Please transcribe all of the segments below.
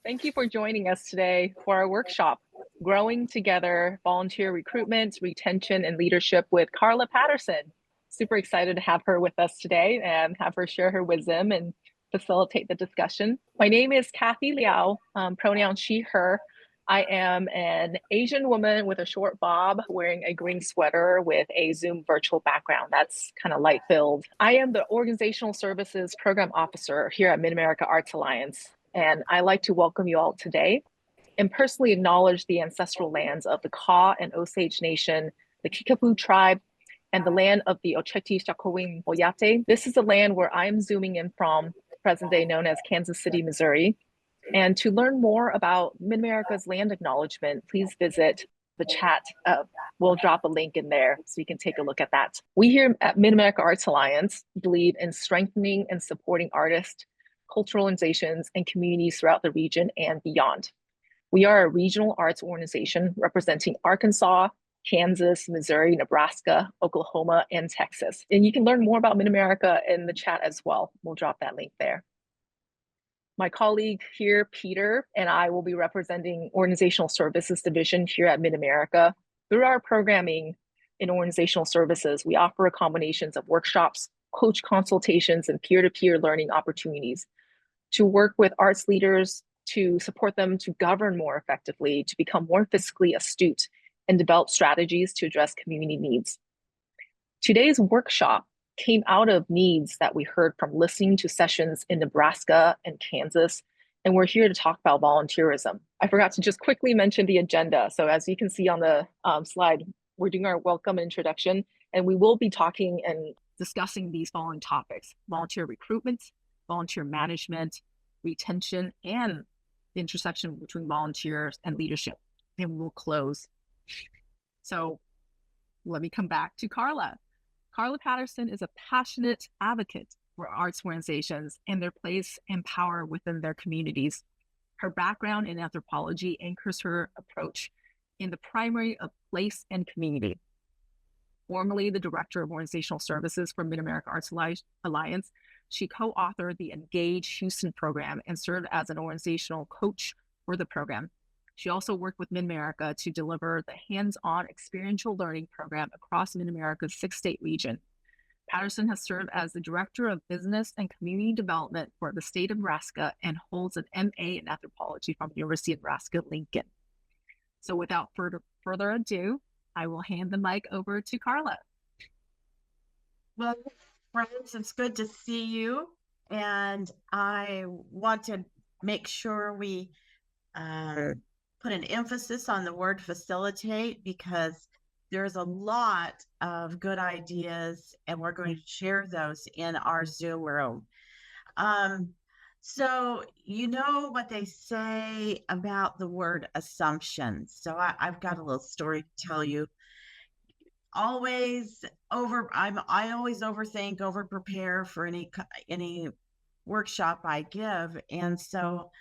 Thank you for joining us today for our workshop, Growing Together Volunteer Recruitment, Retention, and Leadership with Carla Patterson. Super excited to have her with us today and have her share her wisdom and facilitate the discussion. My name is Kathy Liao, pronoun she, her. I am an Asian woman with a short bob wearing a green sweater with a Zoom virtual background. That's kind of light filled. I am the Organizational Services Program Officer here at Mid-America Arts Alliance, and I like to welcome you all today and personally acknowledge the ancestral lands of the Kaw and Osage Nation, the Kickapoo tribe, and the land of the Oceti-Sakowin Oyate. This is the land where I'm zooming in from, present day known as Kansas City, Missouri. And to learn more about Mid-America's land acknowledgement, please visit the chat. We'll drop a link in there so you can take a look at that. We here at Mid-America Arts Alliance believe in strengthening and supporting artists, cultural organizations, and communities throughout the region and beyond. We are a regional arts organization representing Arkansas, Kansas, Missouri, Nebraska, Oklahoma, and Texas. And you can learn more about Mid-America in the chat as well. We'll drop that link there. My colleague here, Peter, and I will be representing Organizational Services Division here at Mid-America. Through our programming in organizational services, we offer combinations of workshops, coach consultations, and peer-to-peer learning opportunities to work with arts leaders, to support them to govern more effectively, to become more fiscally astute, and develop strategies to address community needs. Today's workshop came out of needs that we heard from listening to sessions in Nebraska and Kansas, and we're here to talk about volunteerism. I forgot to just quickly mention the agenda. So as you can see on the slide, we're doing our welcome introduction, and we will be talking and discussing these following topics: volunteer recruitment, volunteer management, retention, and the intersection between volunteers and leadership. And we will close. So let me come back to Carla. Carla Patterson is a passionate advocate for arts organizations and their place and power within their communities. Her background in anthropology anchors her approach in the primary of place and community. Formerly the Director of Organizational Services for Mid-America Arts Alliance, she co-authored the Engage Houston program and served as an organizational coach for the program. She also worked with Mid-America to deliver the hands-on experiential learning program across Mid-America's 6-state region. Patterson has served as the Director of Business and Community Development for the state of Nebraska and holds an M.A. in anthropology from the University of Nebraska-Lincoln. So without further ado, I will hand the mic over to Carla. Well, friends, it's good to see you. And I want to make sure we put an emphasis on the word facilitate, because there's a lot of good ideas and we're going to share those in our Zoom room. So you know what they say about the word assumption. So I've got a little story to tell you. I always overthink, over prepare for any workshop I give. And so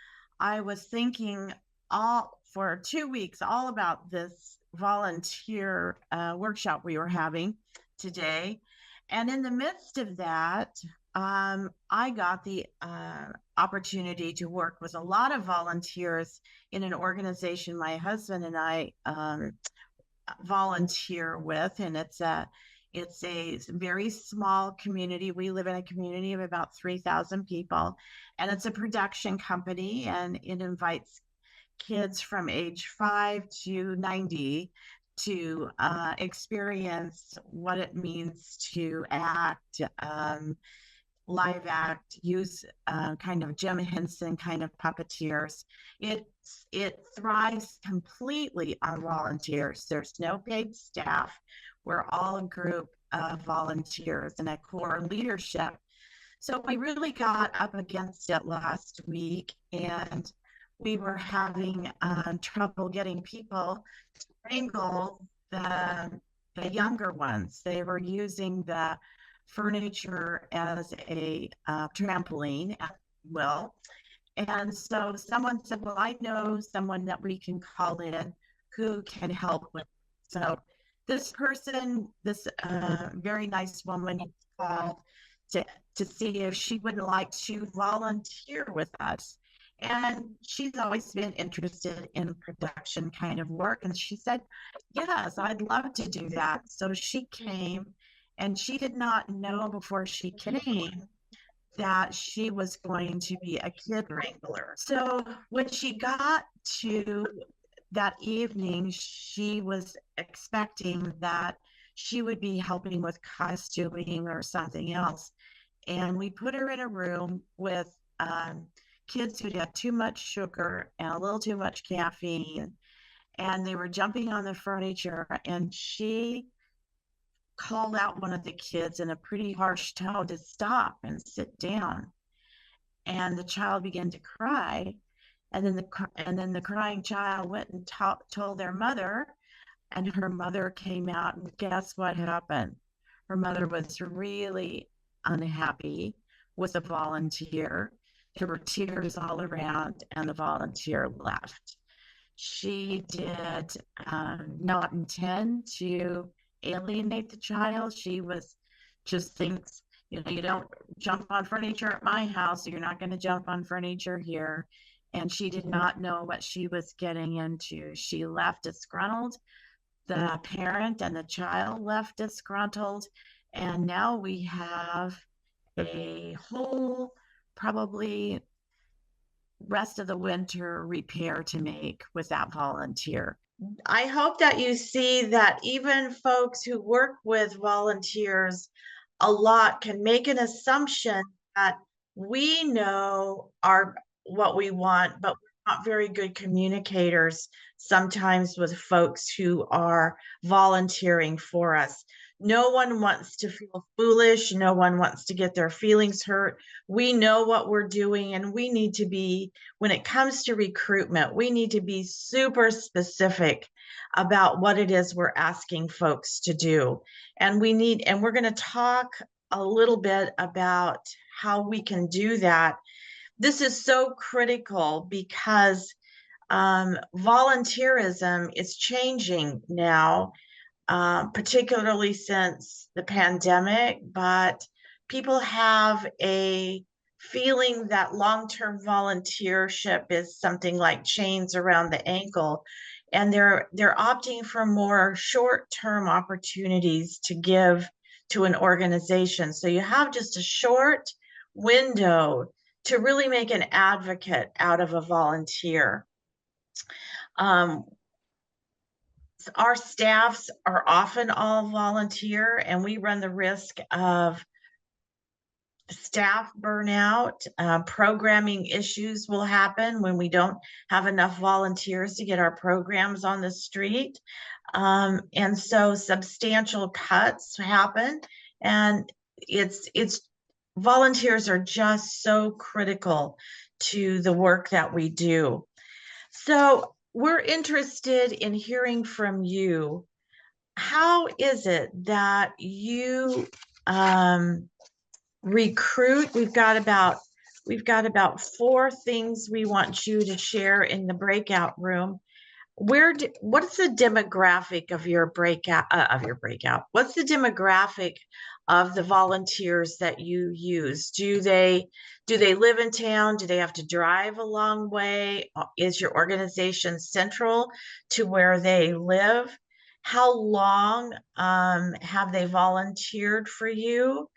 I was thinking for 2 weeks all about this volunteer workshop we were having today. And in the midst of that, I got the opportunity to work with a lot of volunteers in an organization my husband and I volunteer with, and it's a very small community. We live in a community of about 3,000 people, and it's a production company, and it invites kids from age 5 to 90 to experience what it means to act, live act, use kind of Jim Henson kind of puppeteers. It thrives completely on volunteers. There's no paid staff. We're all a group of volunteers and a core leadership. So we really got up against it last week, and we were having trouble getting people to wrangle the younger ones. They were using the furniture as a trampoline, well. And so someone said, well, I know someone that we can call in who can help with. So this person, this very nice woman, called to see if she would like to volunteer with us. And she's always been interested in production kind of work. And she said, yes, I'd love to do that. So she came, and she did not know before she came that she was going to be a kid wrangler. So when she got to that evening, she was expecting that she would be helping with costuming or something else. And we put her in a room with kids who'd had too much sugar and a little too much caffeine. And they were jumping on the furniture. And she called out one of the kids in a pretty harsh tone to stop and sit down. And the child began to cry. And then the crying child went and told their mother, and her mother came out, and guess what happened? Her mother was really unhappy with the volunteer. There were tears all around, and the volunteer left. She did not intend to alienate the child. She was just thinks, you don't jump on furniture at my house, so you're not going to jump on furniture here. And she did not know what she was getting into. She left disgruntled. The parent and the child left disgruntled. And now we have a whole, probably rest of the winter repair to make with that volunteer. I hope that you see that even folks who work with volunteers a lot can make an assumption that we know what we want, but we're not very good communicators sometimes with folks who are volunteering for us. No one wants to feel foolish. No one wants to get their feelings hurt. We know what we're doing, and we need to be, when it comes to recruitment, we need to be super specific about what it is we're asking folks to do. And we're going to talk a little bit about how we can do that. This is so critical because volunteerism is changing now, particularly since the pandemic, but people have a feeling that long-term volunteership is something like chains around the ankle, and they're opting for more short-term opportunities to give to an organization. So you have just a short window to really make an advocate out of a volunteer. Our staffs are often all volunteer, and we run the risk of staff burnout. Programming issues will happen when we don't have enough volunteers to get our programs on the street. And so substantial cuts happen, and it's volunteers are just so critical to the work that we do. So we're interested in hearing from you. How is it that you recruit? We've got about 4 things we want you to share in the breakout room. What's the demographic of your breakout? What's the demographic of the volunteers that you use? Do they live in town? Do they have to drive a long way? Is your organization central to where they live? How long have they volunteered for you?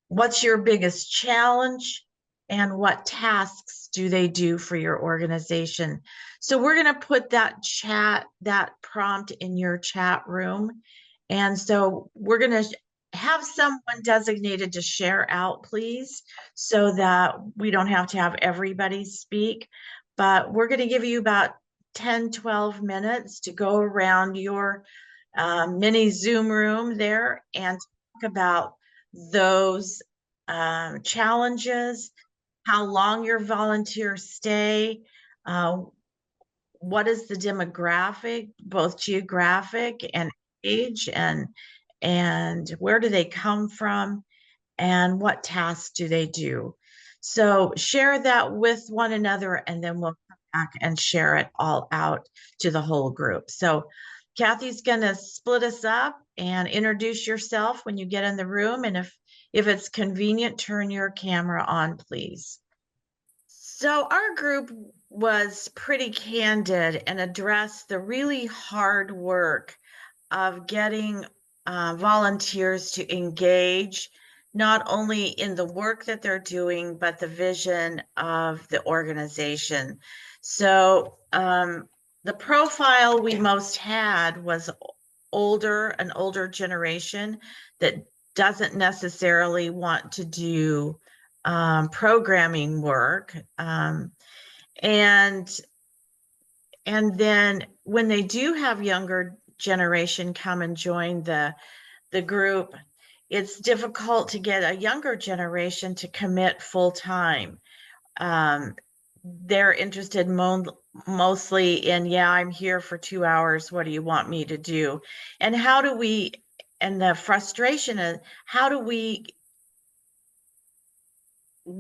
What's your biggest challenge? And what tasks do they do for your organization? So we're going to put that prompt in your chat room. And so we're going to have someone designated to share out, please, so that we don't have to have everybody speak. But we're going to give you about 10, 12 minutes to go around your mini Zoom room there and talk about those challenges, how long your volunteers stay, what is the demographic, both geographic and age, and where do they come from, and what tasks do they do. So share that with one another, and then we'll come back and share it all out to the whole group. So Kathy's going to split us up and introduce yourself when you get in the room. And if it's convenient, turn your camera on, please. So our group was pretty candid and addressed the really hard work of getting volunteers to engage not only in the work that they're doing, but the vision of the organization. So the profile we most had was an older generation that doesn't necessarily want to do programming work. And and then when they do have younger generation come and join the group, it's difficult to get a younger generation to commit full time. They're interested mostly in, yeah, I'm here for 2 hours. What do you want me to do? And how do we, and the frustration is, how do we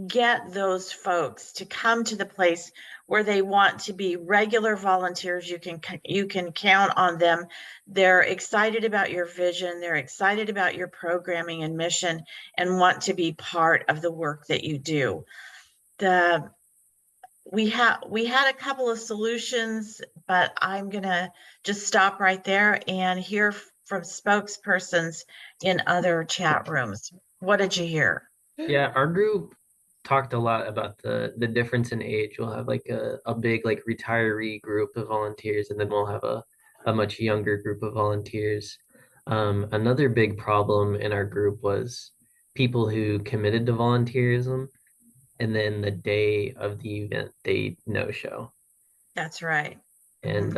get those folks to come to the place where they want to be regular volunteers? You can count on them. They're excited about your vision, they're excited about your programming and mission, and want to be part of the work that you do. We had a couple of solutions, but I'm gonna just stop right there and hear from spokespersons in other chat rooms. What did you hear? Yeah, our group talked a lot about the difference in age. We'll have like a big like retiree group of volunteers, and then we'll have a much younger group of volunteers. Another big problem in our group was people who committed to volunteerism, and then the day of the event they no show. That's right. And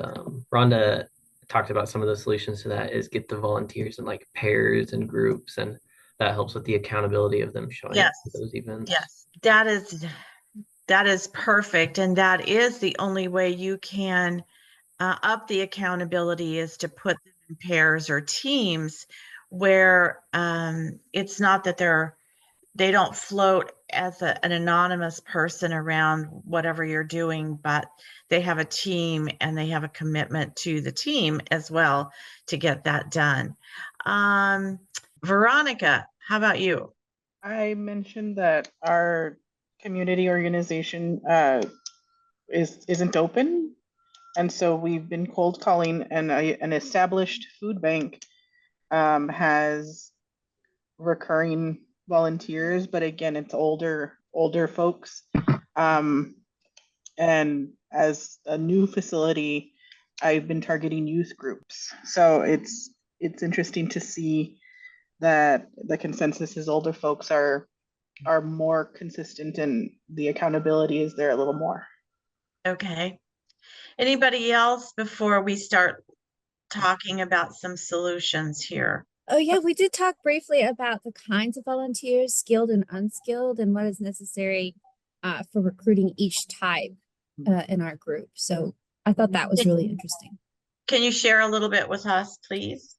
Rhonda talked about some of the solutions to that is get the volunteers in like pairs and groups, and that helps with the accountability of them showing up Yes, to those events. yes, that is perfect, and that is the only way you can up the accountability, is to put them in pairs or teams where it's not that they don't float as an anonymous person around whatever you're doing, but they have a team and they have a commitment to the team as well to get that done. Veronica, how about you? I mentioned that our community organization isn't open, and so we've been cold calling, and an established food bank has recurring volunteers, but again, it's older folks. And as a new facility, I've been targeting youth groups. So it's interesting to see that the consensus is older folks are more consistent and the accountability is there a little more. Okay. Anybody else before we start talking about some solutions here? Oh, yeah, we did talk briefly about the kinds of volunteers, skilled and unskilled, and what is necessary for recruiting each type in our group. So I thought that was really interesting. Can you share a little bit with us, please?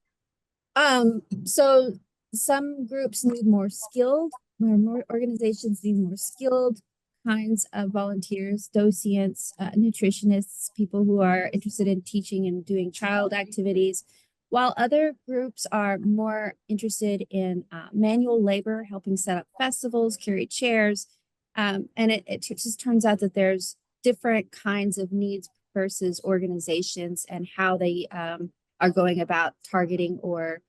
So some groups need more skilled, or more organizations need more skilled kinds of volunteers, docents, nutritionists, people who are interested in teaching and doing child activities, while other groups are more interested in manual labor, helping set up festivals, carry chairs. And it just turns out that there's different kinds of needs versus organizations and how they are going about targeting or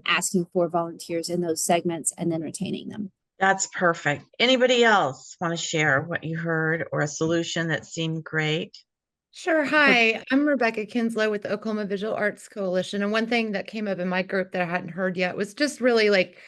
asking for volunteers in those segments and then retaining them. That's perfect. Anybody else want to share what you heard or a solution that seemed great? Sure. Hi, I'm Rebecca Kinslow with the Oklahoma Visual Arts Coalition. And one thing that came up in my group that I hadn't heard yet was just really like,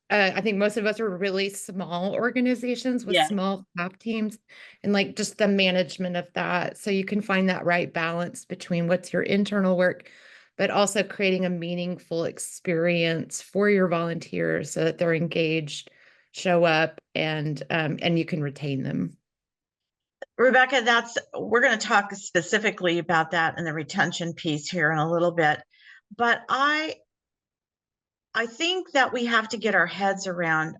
I think most of us are really small organizations with small staff teams, and like just the management of that. So you can find that right balance between what's your internal work, but also creating a meaningful experience for your volunteers so that they're engaged, show up, and you can retain them. Rebecca, we're going to talk specifically about that in the retention piece here in a little bit. But I think that we have to get our heads around,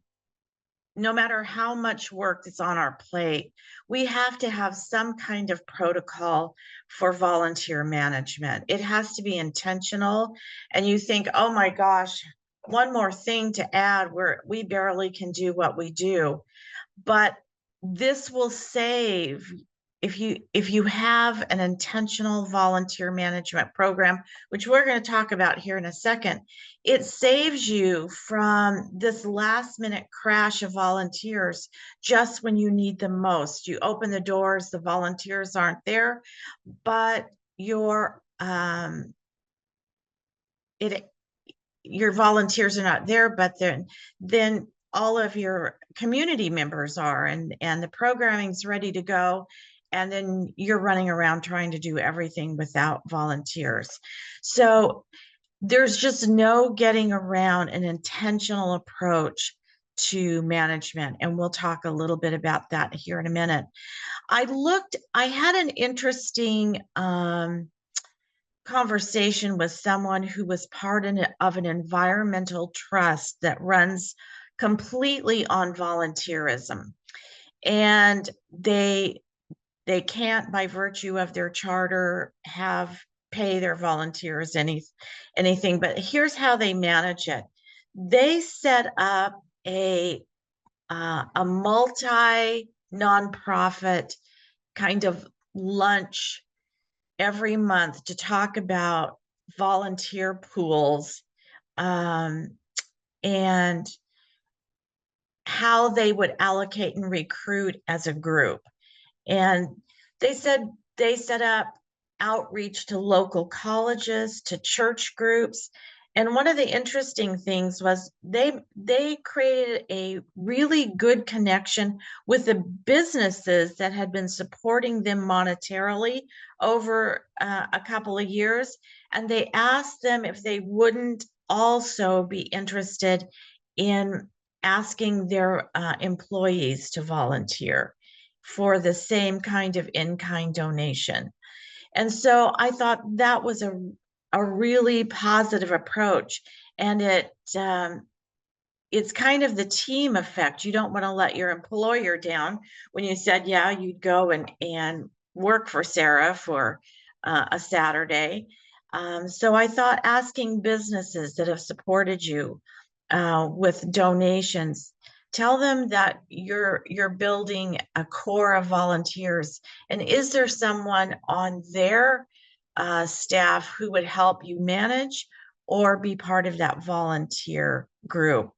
no matter how much work is on our plate, we have to have some kind of protocol for volunteer management. It has to be intentional. And you think, oh my gosh, one more thing to add, where we barely can do what we do. But this will save, if you have an intentional volunteer management program, which we're going to talk about here in a second, it saves you from this last minute crash of volunteers just when you need them most. You open the doors, the volunteers aren't there, but your volunteers are not there, but then all of your community members are, and the programming's ready to go, and then you're running around trying to do everything without volunteers. So there's just no getting around an intentional approach to management, and we'll talk a little bit about that here in a minute. I had an interesting conversation with someone who was part of an environmental trust that runs completely on volunteerism, and they can't, by virtue of their charter, pay their volunteers anything. But here's how they manage it. They set up a multi nonprofit kind of lunch every month to talk about volunteer pools, and how they would allocate and recruit as a group. And they said they set up outreach to local colleges, to church groups. And one of the interesting things was they created a really good connection with the businesses that had been supporting them monetarily over a couple of years. And they asked them if they wouldn't also be interested in asking their employees to volunteer for the same kind of in-kind donation. And so I thought that was a really positive approach. And it's kind of the team effect. You don't want to let your employer down. When you said, yeah, you'd go and work for Sarah for a Saturday. So I thought asking businesses that have supported you with donations, tell them that you're building a core of volunteers, and is there someone on their staff who would help you manage or be part of that volunteer group.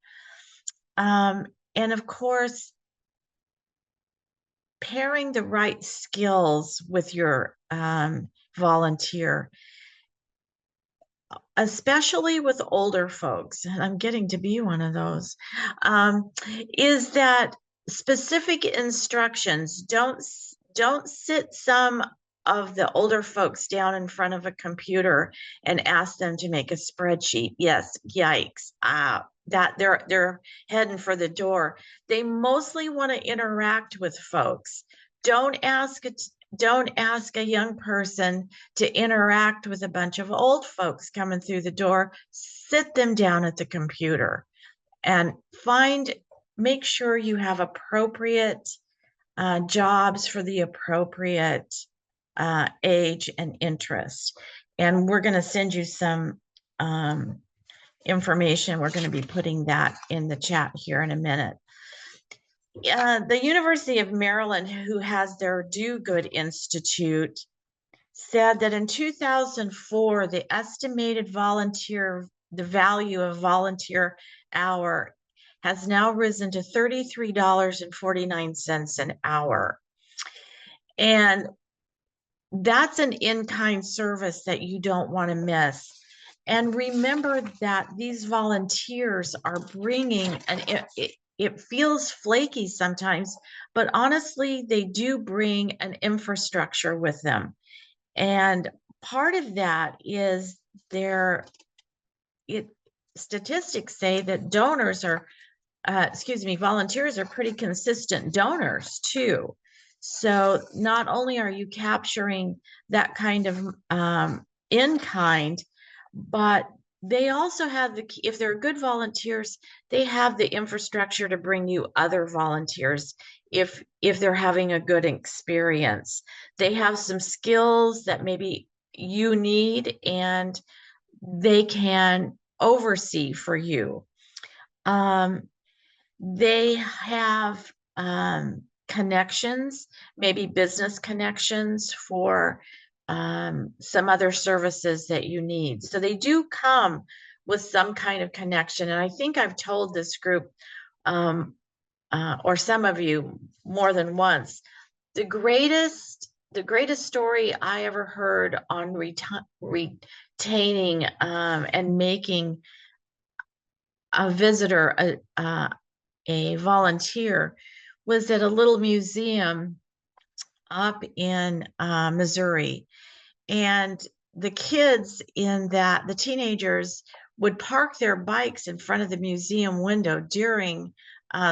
And of course, pairing the right skills with your volunteer, especially with older folks, and I'm getting to be one of those, is that specific instructions. Don't sit some of the older folks down in front of a computer and ask them to make a spreadsheet. Yes, yikes. That they're heading for the door. They mostly want to interact with folks. Don't ask a young person to interact with a bunch of old folks coming through the door. Sit them down at the computer and make sure you have appropriate jobs for the appropriate age and interest. And we're going to send you some information. We're going to be putting that in the chat here in a minute. The University of Maryland, who has their Do Good Institute, said that in 2004, the estimated the value of volunteer hour has now risen to $33.49 an hour. And that's an in-kind service that you don't want to miss. And remember that these volunteers are bringing, and it feels flaky sometimes, but honestly, they do bring an infrastructure with them. And part of that is statistics say that volunteers are pretty consistent donors too. So not only are you capturing that kind of in-kind, but they also have if they're good volunteers, they have the infrastructure to bring you other volunteers if they're having a good experience. They have some skills that maybe you need and they can oversee for you. They have connections, maybe business connections for some other services that you need. So they do come with some kind of connection. And I think I've told this group, or some of you more than once, the greatest story I ever heard on retaining and making a visitor a volunteer was at a little museum up in Missouri. And the kids the teenagers would park their bikes in front of the museum window during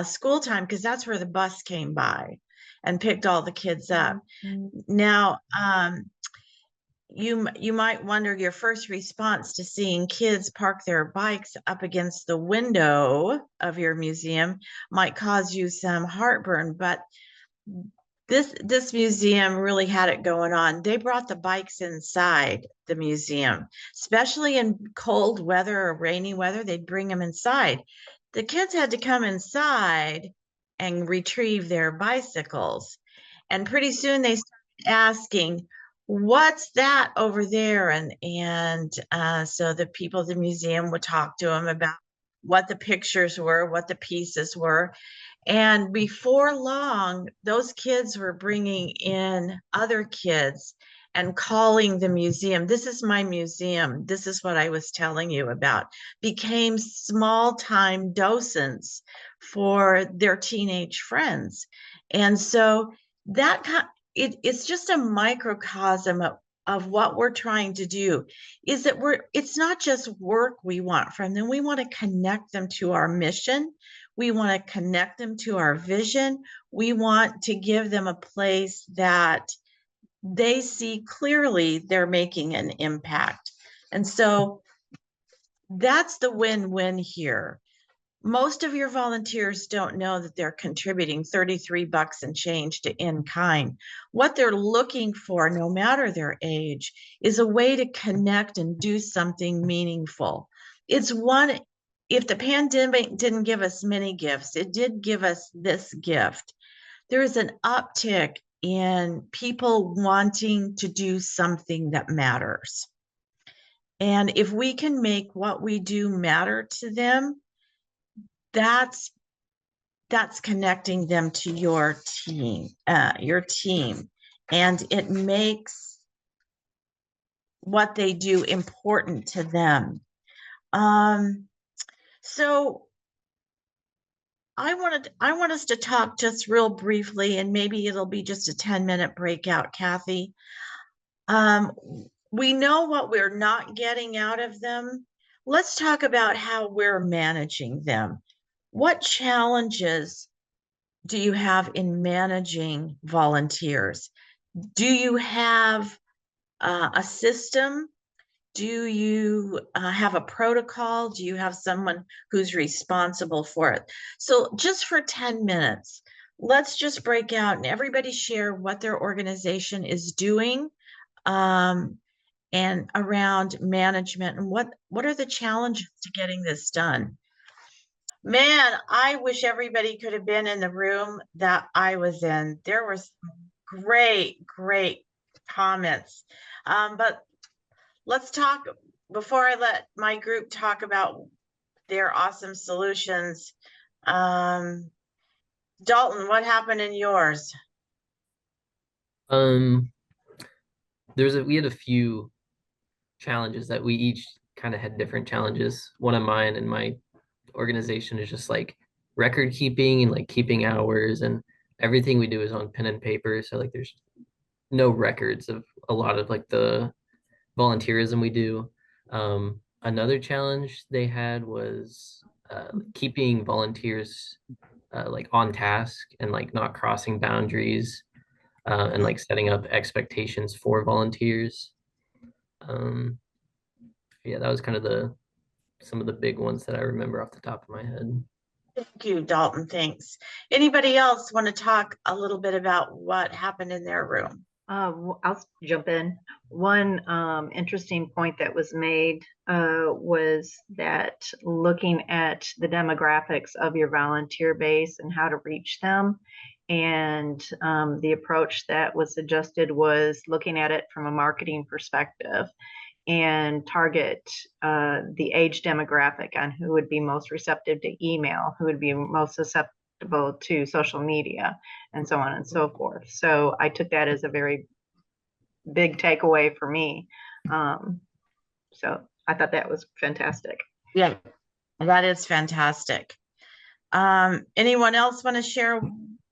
school time, because that's where the bus came by and picked all the kids up. Now, you might wonder, your first response to seeing kids park their bikes up against the window of your museum might cause you some heartburn, but this museum really had it going on. They brought the bikes inside the museum, especially in cold weather or rainy weather. They'd bring them inside. The kids had to come inside and retrieve their bicycles. And pretty soon they started asking, "What's that over there?" And so the people at the museum would talk to them about what the pictures were, what the pieces were. And before long, those kids were bringing in other kids and calling the museum, "This is my museum. This is what I was telling you about." Became small-time docents for their teenage friends. And so it's just a microcosm of what we're trying to do, is that it's not just work we want from them. We want to connect them to our mission. We want to connect them to our vision. We want to give them a place that they see clearly they're making an impact. And so that's the win-win here. Most of your volunteers don't know that they're contributing $33 and change to in kind. What they're looking for, no matter their age, is a way to connect and do something meaningful. If the pandemic didn't give us many gifts, it did give us this gift. There is an uptick in people wanting to do something that matters. And if we can make what we do matter to them, that's connecting them to your team, and it makes what they do important to them. So I want us to talk just real briefly, and maybe it'll be just a 10-minute breakout, Kathy. We know what we're not getting out of them. Let's talk about how we're managing them. What challenges do you have in managing volunteers? Do you have a system? Do you have a protocol? Do you have someone who's responsible for it? So just for 10 minutes, let's just break out and everybody share what their organization is doing and around management, and what are the challenges to getting this done. Man, I wish everybody could have been in the room that I was in. There were some great comments. But let's talk, before I let my group talk about their awesome solutions. Dalton, what happened in yours? We had a few challenges that we each kind of had different challenges. One of mine and my organization is just like record keeping and like keeping hours, and everything we do is on pen and paper. So like there's no records of a lot of like the volunteerism we do. Another challenge they had was keeping volunteers like on task and like not crossing boundaries, and like setting up expectations for volunteers. Yeah, that was kind of some of the big ones that I remember off the top of my head. Thank you, Dalton. Thanks. Anybody else want to talk a little bit about what happened in their room? I'll jump in. One interesting point that was made was that looking at the demographics of your volunteer base and how to reach them. And the approach that was suggested was looking at it from a marketing perspective and target the age demographic on who would be most receptive to email, who would be most susceptible to social media, and so on and so forth. So I took that as a very big takeaway for me. So I thought that was fantastic. Yeah, that is fantastic. Anyone else want to share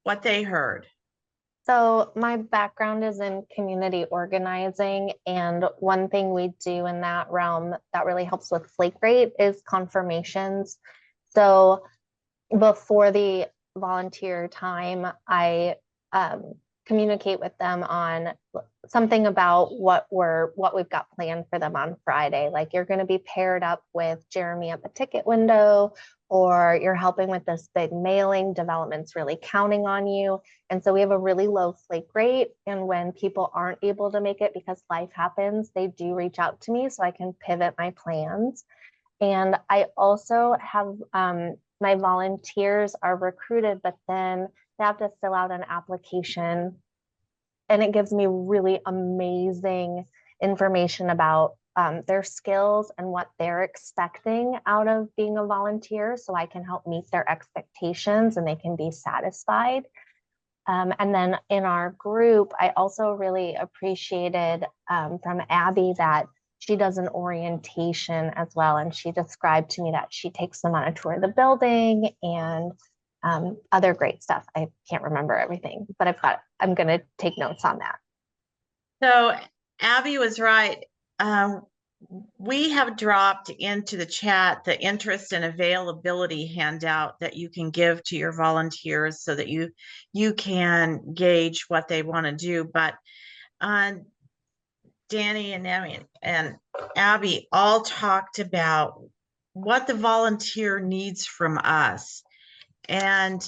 what they heard? So my background is in community organizing, and one thing we do in that realm that really helps with flake rate is confirmations. So before the volunteer time, I communicate with them on something about what we've got planned for them on Friday. Like, you're going to be paired up with Jeremy at the ticket window, or you're helping with this big mailing, development's really counting on you. And so we have a really low flake rate. And when people aren't able to make it because life happens, they do reach out to me so I can pivot my plans. And I also have my volunteers are recruited, but then they have to fill out an application. And it gives me really amazing information about their skills and what they're expecting out of being a volunteer, so I can help meet their expectations and they can be satisfied. And then in our group, I also really appreciated from Abby that she does an orientation as well. And she described to me that she takes them on a tour of the building and other great stuff. I can't remember everything, but I'm going to take notes on that. So Abby was right. We have dropped into the chat the interest and availability handout that you can give to your volunteers so that you can gauge what they want to do. But Danny and Abby all talked about what the volunteer needs from us. And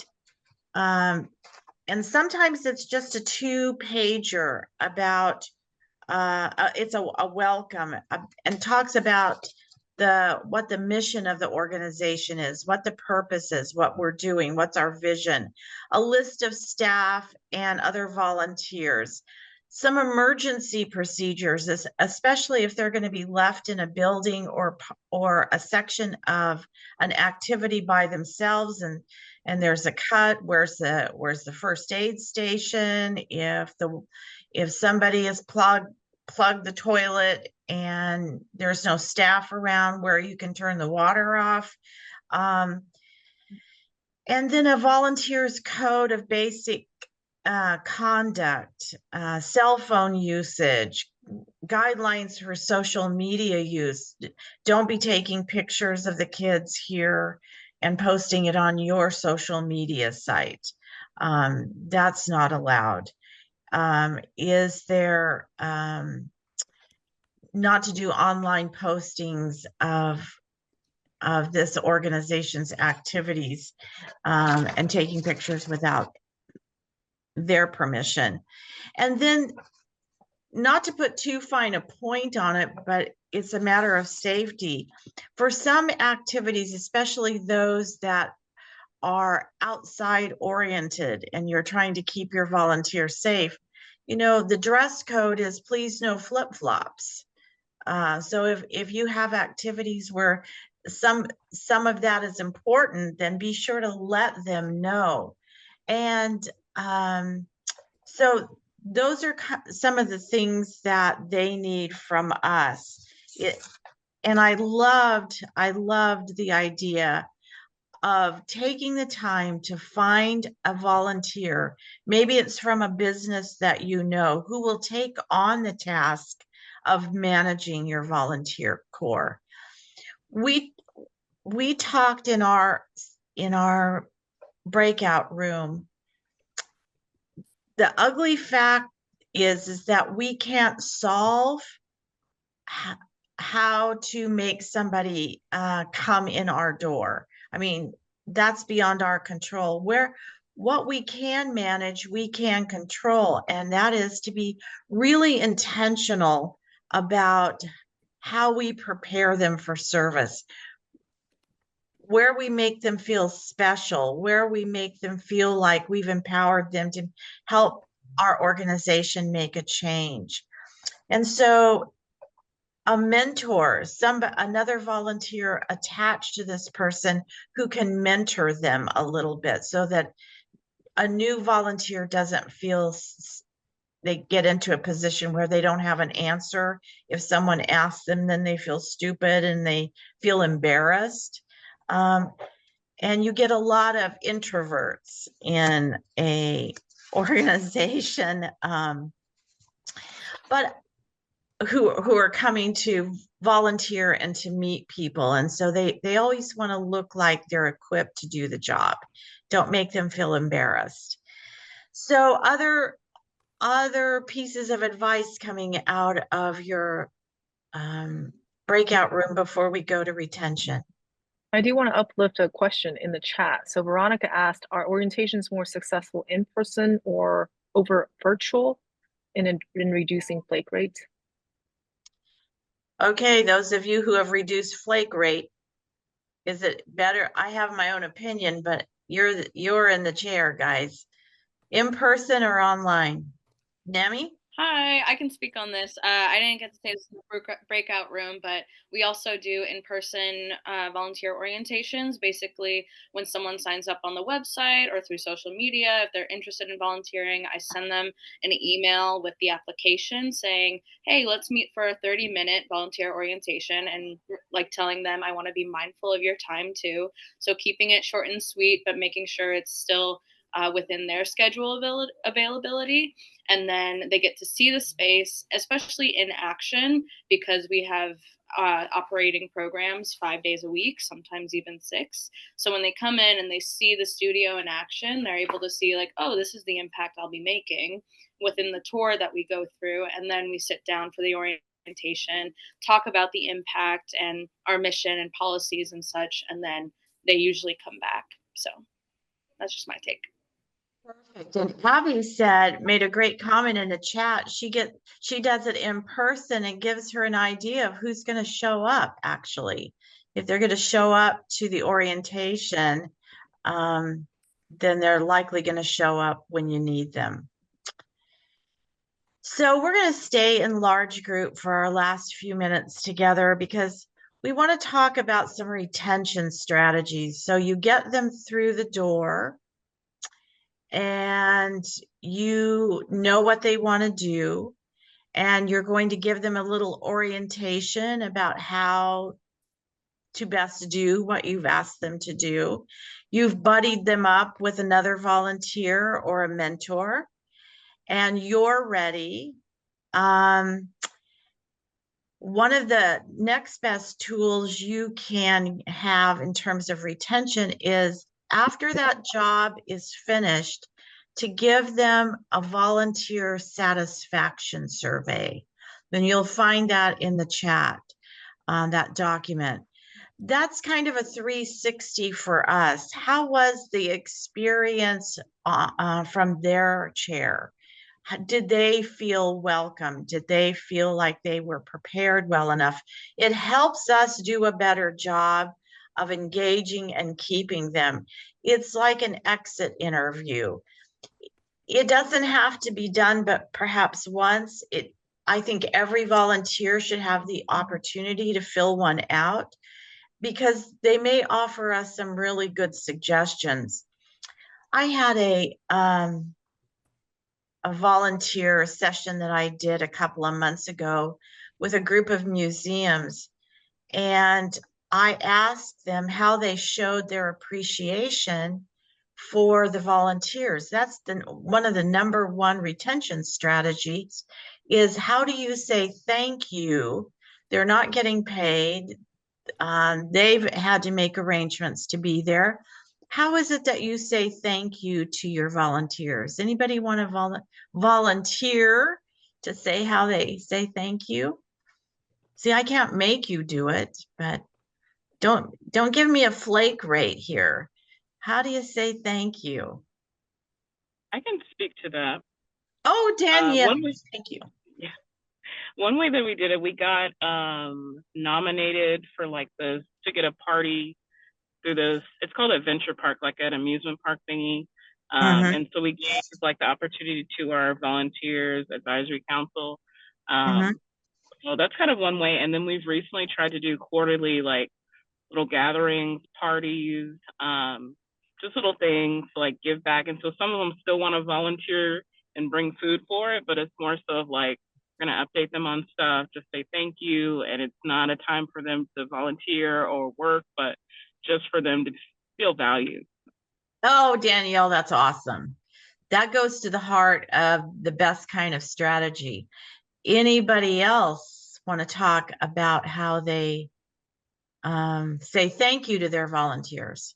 sometimes it's just a 2-pager about it's a welcome and talks about what the mission of the organization is, what the purpose is, what we're doing, what's our vision, a list of staff and other volunteers, some emergency procedures, especially if they're going to be left in a building or a section of an activity by themselves, and there's a cut. Where's the first aid station? If somebody is plugged the toilet and there's no staff around, where you can turn the water off. And then a volunteer's code of basic conduct, cell phone usage, guidelines for social media use. Don't be taking pictures of the kids here and posting it on your social media site. That's not allowed. Is there not to do online postings of this organization's activities and taking pictures without their permission? And then, not to put too fine a point on it, but it's a matter of safety. For some activities, especially those that are outside oriented and you're trying to keep your volunteers safe, the dress code is please no flip-flops. So if you have activities where some of that is important, then be sure to let them know. And so those are some of the things that they need from us. And I loved the idea of taking the time to find a volunteer. Maybe it's from a business that who will take on the task of managing your volunteer corps. We talked in our breakout room. The ugly fact is that we can't solve how to make somebody come in our door. I mean, that's beyond our control. What we can manage, we can control, and that is to be really intentional about how we prepare them for service. where we make them feel special, where we make them feel like we've empowered them to help our organization make a change. And so a mentor, another volunteer attached to this person who can mentor them a little bit, so that a new volunteer doesn't feel they get into a position where they don't have an answer. If someone asks them, then they feel stupid and they feel embarrassed. And you get a lot of introverts in a organization, but who are coming to volunteer and to meet people. And so they always want to look like they're equipped to do the job. Don't make them feel embarrassed. So other pieces of advice coming out of your breakout room before we go to retention? I do want to uplift a question in the chat. So Veronica asked, are orientations more successful in person or over virtual in reducing flake rates? Okay, those of you who have reduced flake rate, is it better? I have my own opinion, but you're in the chair, guys. In person or online? Nemi? Hi, I can speak on this. I didn't get to say this in the breakout room, but we also do in-person volunteer orientations. Basically, when someone signs up on the website or through social media, if they're interested in volunteering, I send them an email with the application saying, hey, let's meet for a 30-minute volunteer orientation, and like telling them I want to be mindful of your time too. So keeping it short and sweet, but making sure it's still within their schedule availability. And then they get to see the space, especially in action, because we have operating programs 5 days a week, sometimes even 6. So when they come in and they see the studio in action, they're able to see like, oh, this is the impact I'll be making within the tour that we go through. And then we sit down for the orientation, talk about the impact and our mission and policies and such, and then they usually come back. So that's just my take. Perfect. And Abby made a great comment in the chat. She does it in person and gives her an idea of who's going to show up, actually. If they're going to show up to the orientation, then they're likely going to show up when you need them. So we're going to stay in large group for our last few minutes together, because we want to talk about some retention strategies. So you get them through the door and you know what they want to do, and you're going to give them a little orientation about how to best do what you've asked them to do. You've buddied them up with another volunteer or a mentor, and you're ready. One of the next best tools you can have in terms of retention is, after that job is finished, to give them a volunteer satisfaction survey. Then you'll find that in the chat, that document. That's kind of a 360 for us. How was the experience from their chair? Did they feel welcome? Did they feel like they were prepared well enough? It helps us do a better job of engaging and keeping them. It's like an exit interview. It doesn't have to be done, but perhaps once. I think every volunteer should have the opportunity to fill one out, because they may offer us some really good suggestions. I had a volunteer session that I did a couple of months ago with a group of museums, and I asked them how they showed their appreciation for the volunteers. That's one of the number one retention strategies, is how do you say thank you? They're not getting paid. They've had to make arrangements to be there. How is it that you say thank you to your volunteers? Anybody want to volunteer to say how they say thank you? See, I can't make you do it, but don't give me a flake rate here. How do you say thank you? I can speak to that. Oh, Danielle, thank you. Yeah. One way that we did it, we got nominated for to get a party through this. It's called Adventure Park, like an amusement park thingy. Mhm. And so we gave like the opportunity to our volunteers advisory council. Mhm. So that's kind of one way. And then we've recently tried to do quarterly like little gatherings, parties, just little things to like give back. And so some of them still want to volunteer and bring food for it, but it's more so of like, we're going to update them on stuff, just say thank you. And it's not a time for them to volunteer or work, but just for them to feel valued. Oh, Danielle, that's awesome. That goes to the heart of the best kind of strategy. Anybody else want to talk about how they say thank you to their volunteers?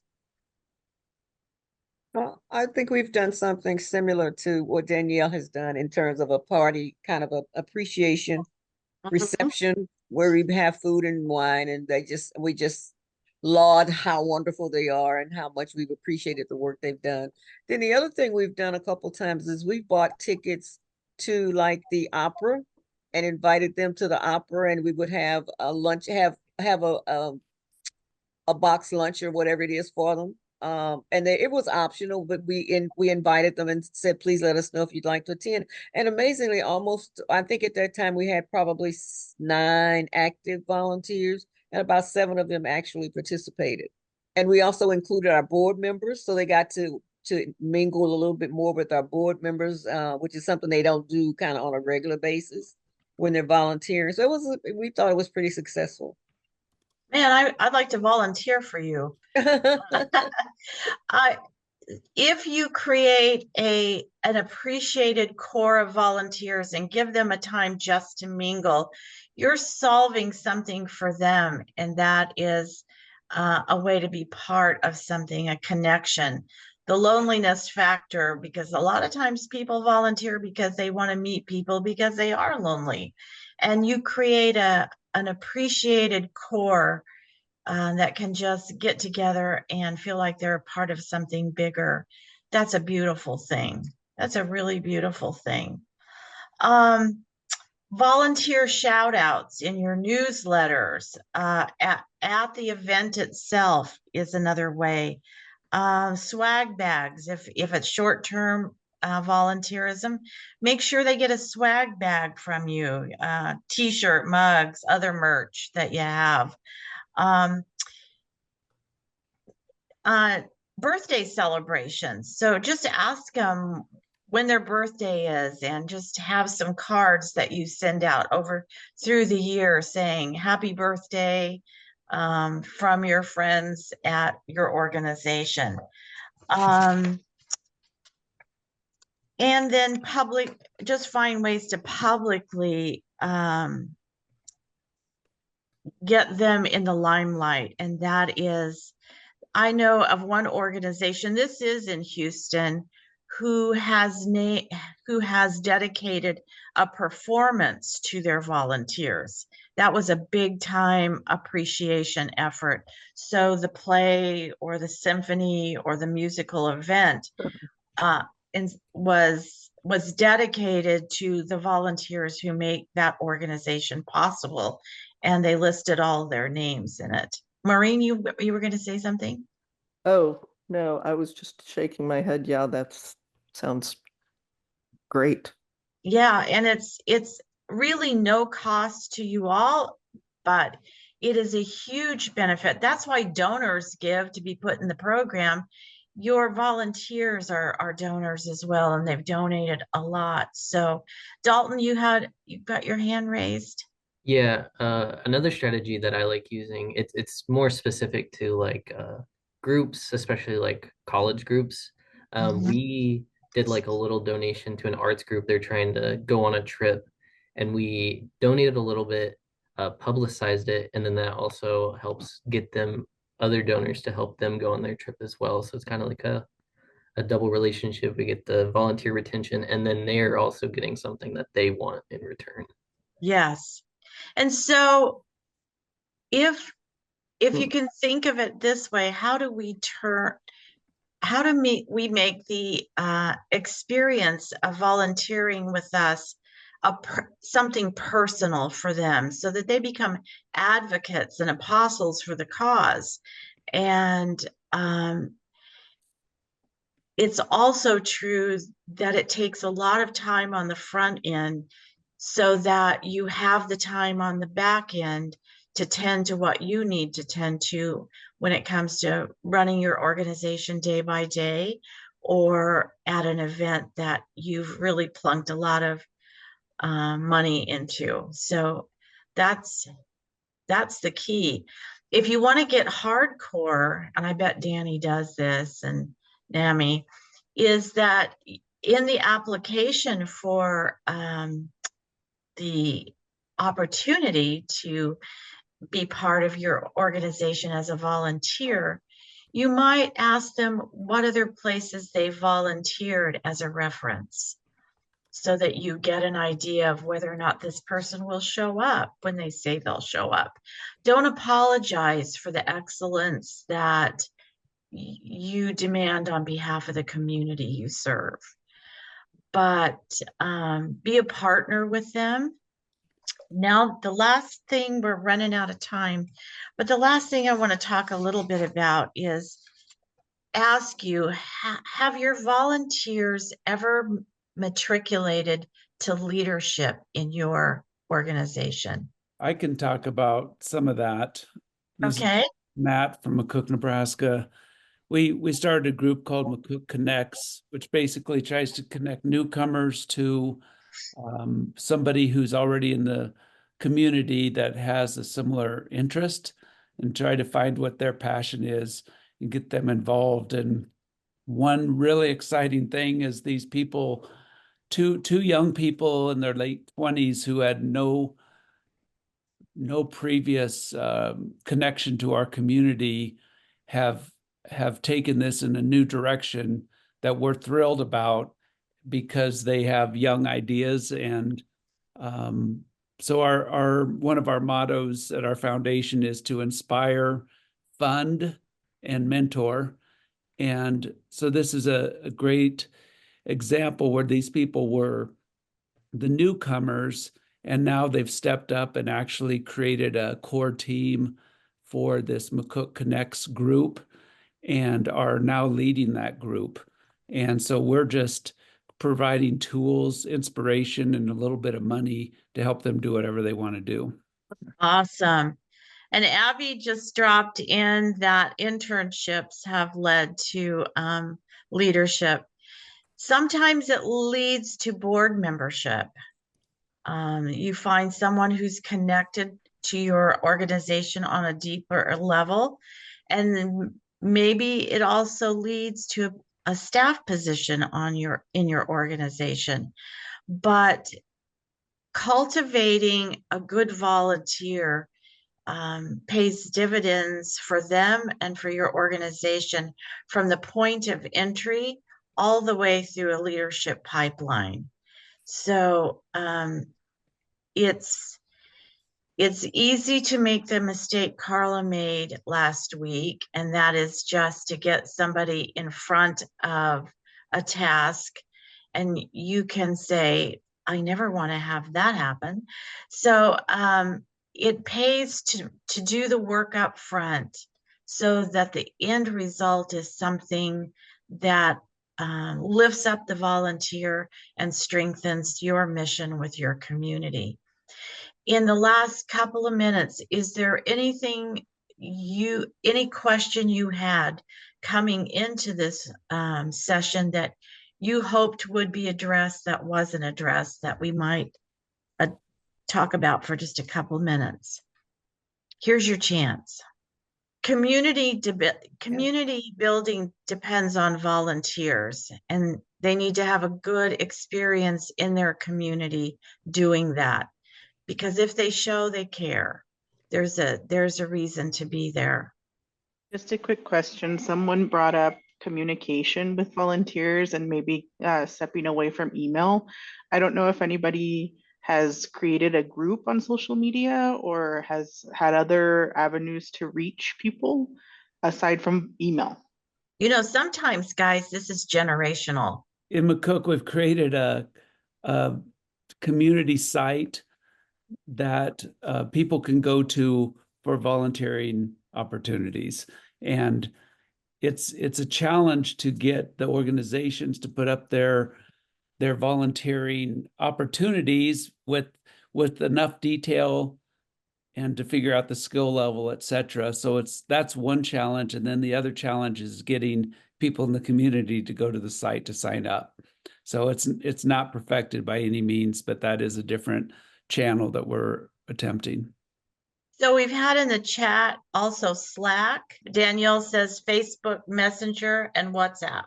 Well, I think we've done something similar to what Danielle has done in terms of a party, kind of a appreciation reception where we have food and wine, and we just laud how wonderful they are and how much we've appreciated the work they've done. Then the other thing we've done a couple times is we bought tickets to like the opera and invited them to the opera, and we would have a lunch, have a box lunch or whatever it is for them. And it was optional, but we invited them and said, please let us know if you'd like to attend. And amazingly, almost, I think at that time we had probably 9 active volunteers, and about 7 of them actually participated. And we also included our board members, so they got to mingle a little bit more with our board members, which is something they don't do kind of on a regular basis when they're volunteering. So we thought it was pretty successful. Man, I'd like to volunteer for you. If you create an appreciated core of volunteers and give them a time just to mingle, you're solving something for them, and that is a way to be part of something, a connection. The loneliness factor, because a lot of times people volunteer because they want to meet people because they are lonely, and you create an appreciated core that can just get together and feel like they're a part of something bigger. That's a beautiful thing. That's a really beautiful thing. Volunteer shout outs in your newsletters at the event itself is another way. Swag bags, if it's short-term volunteerism, make sure they get a swag bag from you, t-shirt, mugs, other merch that you have. Birthday celebrations. So just ask them when their birthday is and just have some cards that you send out over through the year saying happy birthday from your friends at your organization. And then just find ways to publicly get them in the limelight. And that is, I know of one organization, this is in Houston, who has dedicated a performance to their volunteers. That was a big time appreciation effort. So the play or the symphony or the musical event was dedicated to the volunteers who make that organization possible, and they listed all their names in it. Maureen, you were going to say something? Oh, no, I was just shaking my head. Yeah, that sounds great. Yeah, and it's really no cost to you all, but it is a huge benefit. That's why donors give to be put in the program. Your volunteers are donors as well, and they've donated a lot. So, Dalton, you've got your hand raised. Yeah, another strategy that I like using, it's more specific to like groups, especially like college groups. We did like a little donation to an arts group. They're trying to go on a trip, and we donated a little bit, publicized it, and then that also helps get them other donors to help them go on their trip as well. So it's kind of like a double relationship. We get the volunteer retention, and then they're also getting something that they want in return. Yes. And so if you can think of it this way, how do we make the experience of volunteering with us something personal for them so that they become advocates and apostles for the cause? And it's also true that it takes a lot of time on the front end so that you have the time on the back end to tend to what you need to tend to when it comes to running your organization day by day, or at an event that you've really plunked a lot of money into. So that's the key. If you want to get hardcore, and I bet Danny does this and NAMI, is that in the application for the opportunity to be part of your organization as a volunteer, you might ask them what other places they volunteered as a reference, so that you get an idea of whether or not this person will show up when they say they'll show up. Don't apologize for the excellence that you demand on behalf of the community you serve, but be a partner with them. Now, the last thing, we're running out of time, but the last thing I want to talk a little bit about is ask you, have your volunteers ever matriculated to leadership in your organization? I can talk about some of that. This is Okay. Matt from McCook, Nebraska. We started a group called McCook Connects, which basically tries to connect newcomers to somebody who's already in the community that has a similar interest, and try to find what their passion is and get them involved. And one really exciting thing is these people, two young people in their late 20s who had no previous connection to our community, have taken this in a new direction that we're thrilled about, because they have young ideas. And so our one of our mottos at our foundation is to inspire, fund, and mentor. And so this is a great example where these people were the newcomers, and now they've stepped up and actually created a core team for this McCook Connects group and are now leading that group. And so we're just providing tools, inspiration, and a little bit of money to help them do whatever they want to do. Awesome. And Abby just dropped in that internships have led to leadership. Sometimes it leads to board membership. You find someone who's connected to your organization on a deeper level, and maybe it also leads to a staff position in your organization. But cultivating a good volunteer pays dividends for them and for your organization from the point of entry all the way through a leadership pipeline. So it's easy to make the mistake Carla made last week, and that is just to get somebody in front of a task, and you can say, I never want to have that happen. So it pays to do the work up front so that the end result is something that lifts up the volunteer and strengthens your mission with your community. In the last couple of minutes, is there any question you had coming into this session that you hoped would be addressed that wasn't addressed, that we might talk about for just a couple minutes? Here's your chance. Community building depends on volunteers, and they need to have a good experience in their community doing that, because if they show they care, there's a reason to be there. Just a quick question. Someone brought up communication with volunteers and maybe stepping away from email. I don't know if anybody has created a group on social media or has had other avenues to reach people aside from email. You know, sometimes, guys, this is generational. In McCook, we've created a community site that people can go to for volunteering opportunities. And it's a challenge to get the organizations to put up their volunteering opportunities with enough detail and to figure out the skill level, et cetera. So that's one challenge. And then the other challenge is getting people in the community to go to the site to sign up. So it's not perfected by any means, but that is a different channel that we're attempting. So we've had in the chat also Slack. Danielle says Facebook Messenger and WhatsApp.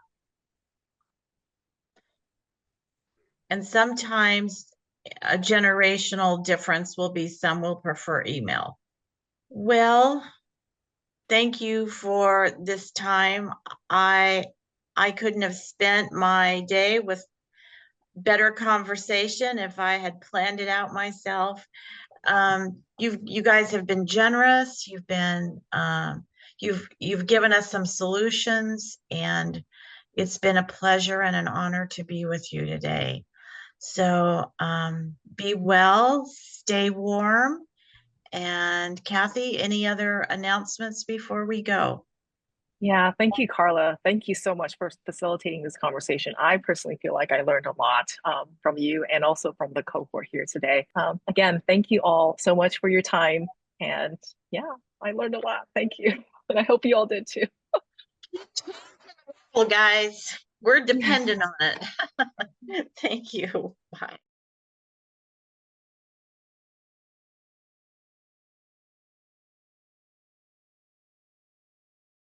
And sometimes a generational difference will be some will prefer email. Well, thank you for this time. I couldn't have spent my day with better conversation if I had planned it out myself. You guys have been generous. You've been you've given us some solutions, and it's been a pleasure and an honor to be with you today. So be well, stay warm. And Kathy, any other announcements before we go? Yeah, thank you, Carla. Thank you so much for facilitating this conversation. I personally feel like I learned a lot from you and also from the cohort here today. Again, thank you all so much for your time. And yeah, I learned a lot. Thank you. And I hope you all did too. Well, guys, we're dependent on it. Thank you. Bye.